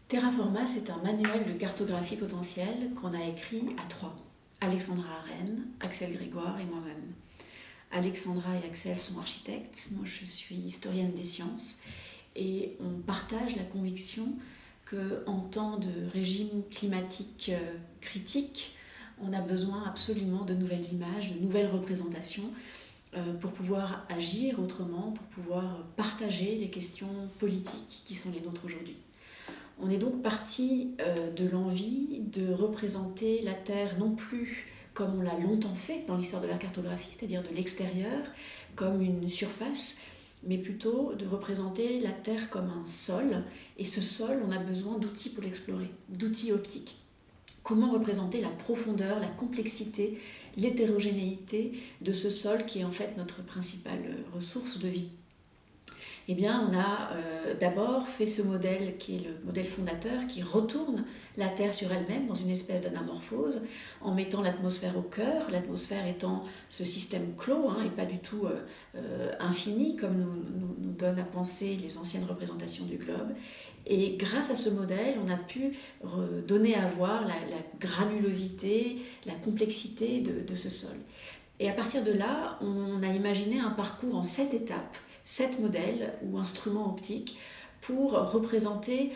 Terraforma, c'est un manuel de cartographie potentielle qu'on a écrit à trois. Alexandra Arène, Axel Grégoire et moi-même. Alexandra et Axel sont architectes, moi je suis historienne des sciences, et on partage la conviction qu'en temps de régime climatique critique, on a besoin absolument de nouvelles images, de nouvelles représentations pour pouvoir agir autrement, pour pouvoir partager les questions politiques qui sont les nôtres aujourd'hui. On est donc parti de l'envie de représenter la Terre non plus comme on l'a longtemps fait dans l'histoire de la cartographie, c'est-à-dire de l'extérieur, comme une surface, mais plutôt de représenter la Terre comme un sol. Et ce sol, on a besoin d'outils pour l'explorer, d'outils optiques. Comment représenter la profondeur, la complexité, l'hétérogénéité de ce sol qui est en fait notre principale ressource de vie? Eh bien, on a d'abord fait ce modèle qui est le modèle fondateur, qui retourne la Terre sur elle-même dans une espèce d'anamorphose, en mettant l'atmosphère au cœur, l'atmosphère étant ce système clos, et pas du tout infini, comme nous donnent à penser les anciennes représentations du globe. Et grâce à ce modèle, on a pu donner à voir la granulosité, la complexité de ce sol. Et à partir de là, on a imaginé un parcours en 7 étapes, 7 modèles ou instruments optiques pour représenter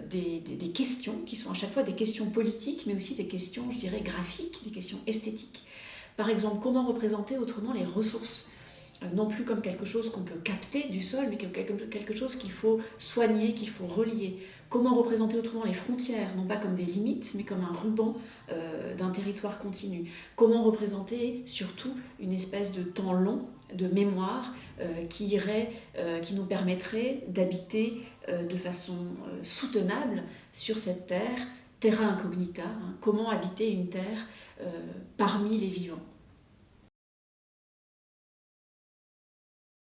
des questions qui sont à chaque fois des questions politiques, mais aussi des questions, je dirais, graphiques, des questions esthétiques. Par exemple, comment représenter autrement les ressources, non plus comme quelque chose qu'on peut capter du sol, mais comme quelque chose qu'il faut soigner, qu'il faut relier. Comment représenter autrement les frontières, non pas comme des limites, mais comme un ruban d'un territoire continu. Comment représenter surtout une espèce de temps long, de mémoire, qui nous permettrait d'habiter de façon soutenable sur cette terre, terra incognita, comment habiter une terre parmi les vivants.